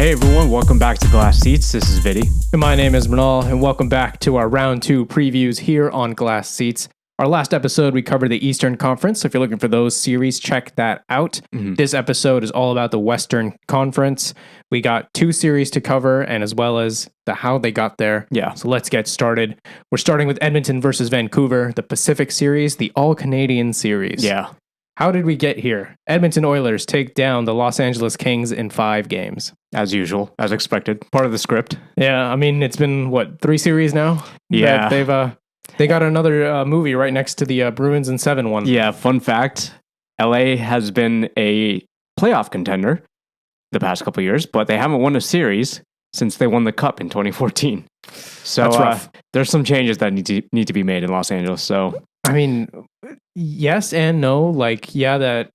Hey everyone, welcome back to Glass Seats. This is Viddy. And my name is Mrinal, and welcome back to our round 2 previews here on Glass Seats. Our last episode, we covered the Eastern Conference, so if you're looking for those series, check that out. This episode is all about the Western Conference. We got 2 series to cover, and as well as the how they got there. Yeah. So let's get started. We're starting with Edmonton versus Vancouver, the Pacific Series, the All-Canadian Series. Yeah. How did we get here? Edmonton Oilers take down the Los Angeles Kings in 5 games. As usual, as expected. Part of the script. Yeah, I mean, it's been, 3 series now? Yeah. They got another movie right next to the Bruins in 7 one. Yeah, fun fact, LA has been a playoff contender the past couple of years, but they haven't won a series since they won the Cup in 2014. So That's rough. There's some changes that need to be made in Los Angeles. So I mean, yes and no. That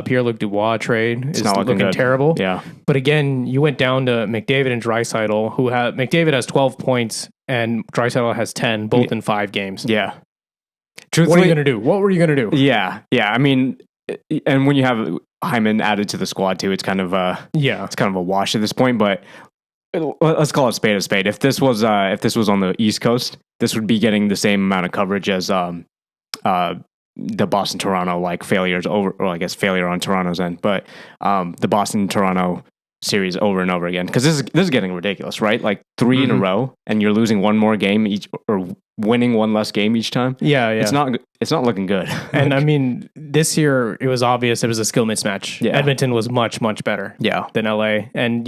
Pierre-Luc Dubois trade is not looking good. terrible. Yeah. But again, you went down to McDavid and Draisaitl, McDavid has 12 points and Draisaitl has 10, both in 5 games. Yeah. Truthfully, what are you going to do? What were you going to do? Yeah. I mean, and when you have Hyman added to the squad too, it's kind of a wash at this point. But let's call it spade a spade. If this was on the East Coast, this would be getting the same amount of coverage as the Boston-Toronto failures failure on Toronto's end, but the Boston-Toronto series over and over again, because this is getting ridiculous, right? 3 in a row, and you're losing one more game each, or winning one less game each time. Yeah. It's not looking good. And I mean, this year it was obvious it was a skill mismatch. Yeah. Edmonton was much, much better. Than LA, and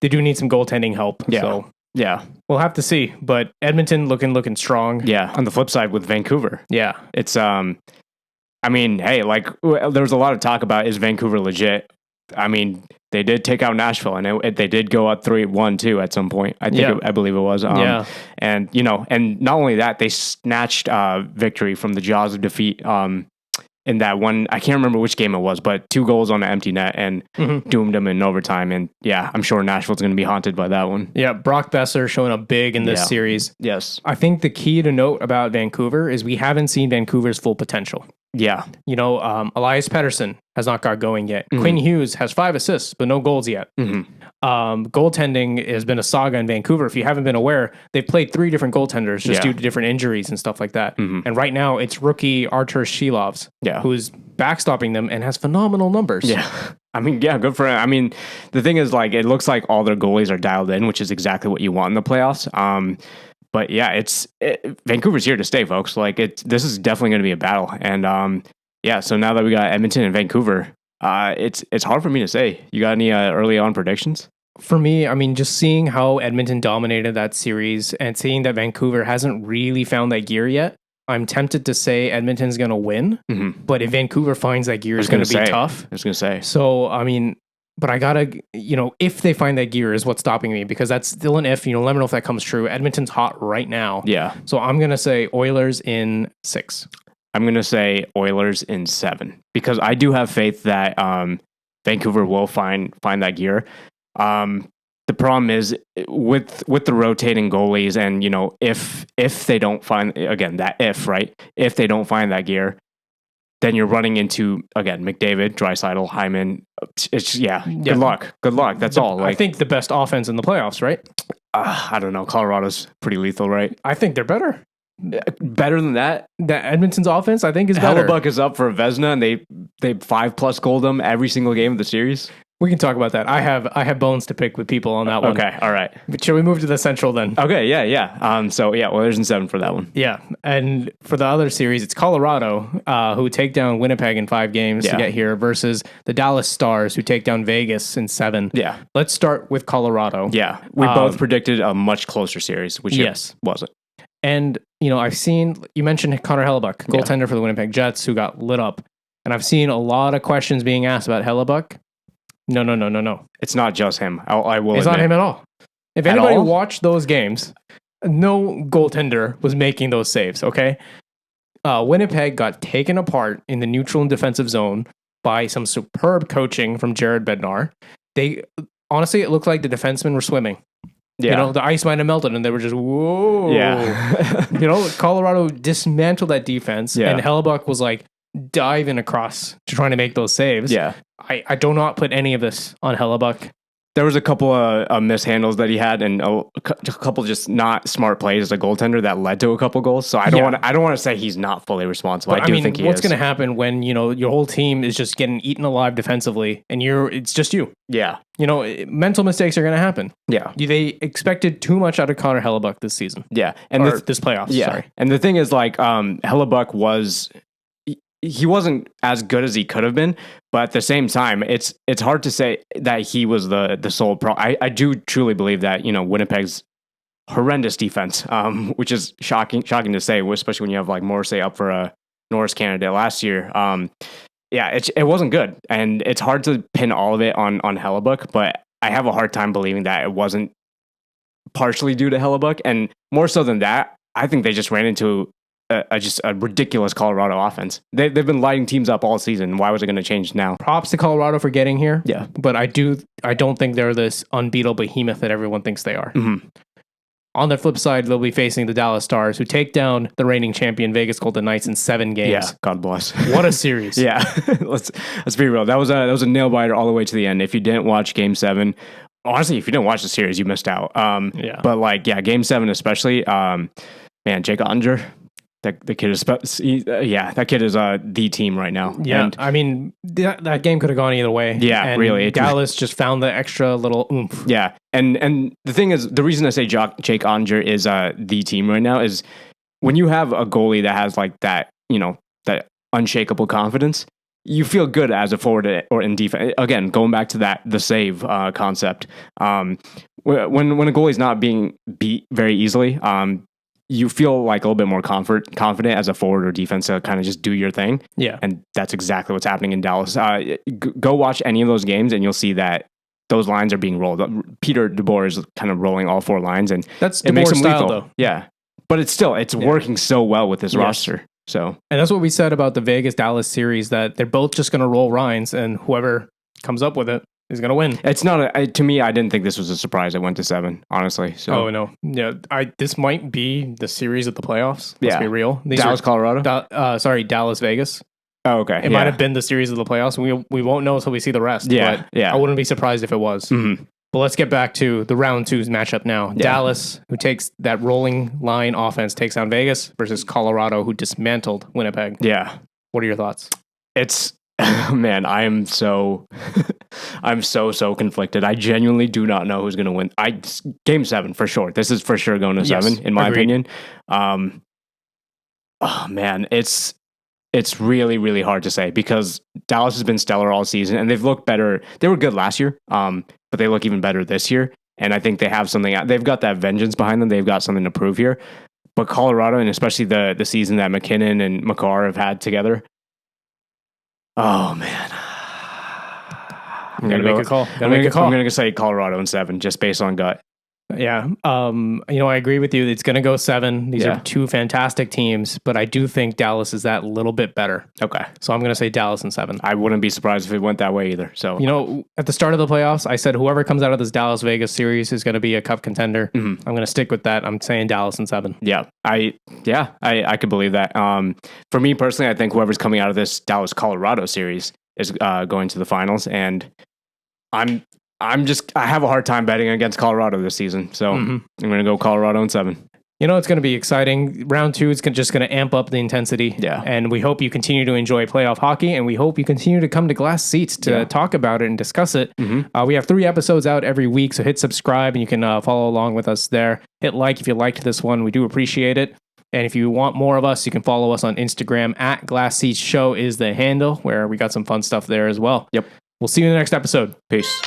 they do need some goaltending help. Yeah. So yeah, we'll have to see. But Edmonton looking strong. Yeah. On the flip side with Vancouver, yeah, it's I mean, hey, there was a lot of talk about, is Vancouver legit? I mean, they did take out Nashville, and they did go up 3-1 too at some point. I believe it was. And and not only that, they snatched victory from the jaws of defeat. In that one, I can't remember which game it was, but 2 goals on an empty net and doomed them in overtime. And yeah, I'm sure Nashville's going to be haunted by that one. Yeah, Brock Besser showing up big in this series. Yes. I think the key to note about Vancouver is we haven't seen Vancouver's full potential. Yeah. Elias Pettersson has not got going yet. Quinn Hughes has 5 assists, but no goals yet. Goaltending has been a saga in Vancouver. If you haven't been aware, they've played 3 different goaltenders just due to different injuries and stuff like that. And right now, it's rookie Artur Shilovs who's backstopping them and has phenomenal numbers. Yeah. I mean, yeah, good for him. I mean, the thing is, it looks like all their goalies are dialed in, which is exactly what you want in the playoffs. But yeah, Vancouver's here to stay, folks. This is definitely going to be a battle. And so now that we got Edmonton and Vancouver, it's hard for me to say. You got any early on predictions? For me, I mean, just seeing how Edmonton dominated that series and seeing that Vancouver hasn't really found that gear yet, I'm tempted to say Edmonton's going to win. But if Vancouver finds that gear, it's going to be tough. I was going to say. So, I mean, but I gotta, if they find that gear is what's stopping me, because that's still an if. Let me know if that comes true. Edmonton's hot right now. Yeah. So I'm gonna say Oilers in 6. I'm gonna say Oilers in 7, because I do have faith that Vancouver will find that gear. The problem is with the rotating goalies, and if they don't find, again, that if they don't find that gear, then you're running into, again, McDavid, Draisaitl, Hyman. It's Good luck. That's all. I think the best offense in the playoffs, right? I don't know. Colorado's pretty lethal, right? I think they're better. Better than that? That Edmonton's offense, I think, is better. Hellebuck is up for a Vezina, and they 5+ goaled them every single game of the series. We can talk about that. I have bones to pick with people on that one. Okay, all right. But shall we move to the Central then? Okay, yeah. Oilers in 7 for that one. Yeah, and for the other series, it's Colorado who take down Winnipeg in 5 games to get here versus the Dallas Stars who take down Vegas in 7. Yeah. Let's start with Colorado. Yeah, we both predicted a much closer series, which it wasn't. And, I've seen, you mentioned Connor Hellebuck, goaltender for the Winnipeg Jets, who got lit up. And I've seen a lot of questions being asked about Hellebuck. No. It's not just him. I will It's admit. not him at all. If anybody watched those games, no goaltender was making those saves, okay? Winnipeg got taken apart in the neutral and defensive zone by some superb coaching from Jared Bednar. Honestly, it looked like the defensemen were swimming. Yeah. The ice might have melted and they were just, whoa. Yeah. Colorado dismantled that defense and Hellebuck was diving across to trying to make those saves. Yeah. I do not put any of this on Hellebuck. there was a couple of mishandles that he had, and a couple just not smart plays as a goaltender that led to a couple goals. So I don't want to say he's not fully responsible. But, I think he is. What's going to happen when your whole team is just getting eaten alive defensively, and it's just you? Yeah, mental mistakes are going to happen. Yeah, they expected too much out of Connor Hellebuck this season. Yeah, and this playoffs. Yeah, sorry. And the thing is, like, Hellebuck was. He wasn't as good as he could have been, but at the same time, it's hard to say that he was the sole problem. I do truly believe that Winnipeg's horrendous defense, which is shocking to say, especially when you have like Morrissey up for a Norris candidate last year. It wasn't good, and it's hard to pin all of it on Hellebuck, but I have a hard time believing that it wasn't partially due to Hellebuck, and more so than that, I think they just ran into just a ridiculous Colorado offense. They've been lighting teams up all season. Why was it going to change now? Props to Colorado for getting here. Yeah, but I don't think they're this unbeatable behemoth that everyone thinks they are. Mm-hmm. On the flip side, they'll be facing the Dallas Stars, who take down the reigning champion Vegas Golden Knights in 7 games. Yeah, God bless. What a series! Yeah, let's be real. That was a nail biter all the way to the end. If you didn't watch Game 7, honestly, if you didn't watch the series, you missed out. But Game 7 especially. Man, Jake Onger. The kid is, that kid is the team right now. Yeah, and I mean that game could have gone either way. Yeah, and really. Dallas just found the extra little oomph. Yeah, and the thing is, the reason I say Jake Onger is the team right now is when you have a goalie that has like that, that unshakable confidence, you feel good as a forward or in defense. Again, going back to the save concept, when a goalie's not being beat very easily, you feel like a little bit more confident as a forward or defense to kind of just do your thing. Yeah. And that's exactly what's happening in Dallas. Go watch any of those games and you'll see that those lines are being rolled. Peter DeBoer is kind of rolling all 4 lines, and that's it makes him style, lethal. Though. Yeah. But it's working so well with this roster. So, and that's what we said about the Vegas-Dallas series, that they're both just going to roll lines, and whoever comes up with it is going to win. It's not to me. I didn't think this was a surprise. I went to 7, honestly. So. Oh no, yeah. This might be the series of the playoffs. Let's be real. Dallas, Colorado. Dallas, Vegas. Oh, okay. It might have been the series of the playoffs. We won't know until we see the rest. Yeah, but I wouldn't be surprised if it was. Mm-hmm. But let's get back to the round 2's matchup now. Yeah. Dallas, who takes that rolling line offense, takes on Vegas, versus Colorado, who dismantled Winnipeg. Yeah. What are your thoughts? It's man, I'm so conflicted. I genuinely do not know who's going to win. Game 7 for sure. This is for sure going to 7 in my opinion. Oh man, it's really, really hard to say because Dallas has been stellar all season and they've looked better. They were good last year, but they look even better this year. And I think they have something. They've got that vengeance behind them. They've got something to prove here. But Colorado, and especially the season that McKinnon and Makar have had together. Oh man, I'm gonna make a call. I'm gonna say Colorado in 7, just based on gut. Yeah. I agree with you. It's going to go 7. These are 2 fantastic teams, but I do think Dallas is that little bit better. Okay. So I'm going to say Dallas in 7. I wouldn't be surprised if it went that way either. So, at the start of the playoffs, I said whoever comes out of this Dallas Vegas series is going to be a cup contender. Mm-hmm. I'm going to stick with that. I'm saying Dallas in 7. Yeah. I could believe that. For me personally, I think whoever's coming out of this Dallas Colorado series is going to the finals, and I have a hard time betting against Colorado this season, so I'm going to go Colorado in 7. It's going to be exciting. Round 2 is just going to amp up the intensity. Yeah. And we hope you continue to enjoy playoff hockey, and we hope you continue to come to Glass Seats to talk about it and discuss it. Mm-hmm. We have 3 episodes out every week, so hit subscribe and you can follow along with us there. Hit like if you liked this one. We do appreciate it. And if you want more of us, you can follow us on Instagram at Glass Seats Show is the handle, where we got some fun stuff there as well. Yep. We'll see you in the next episode. Peace.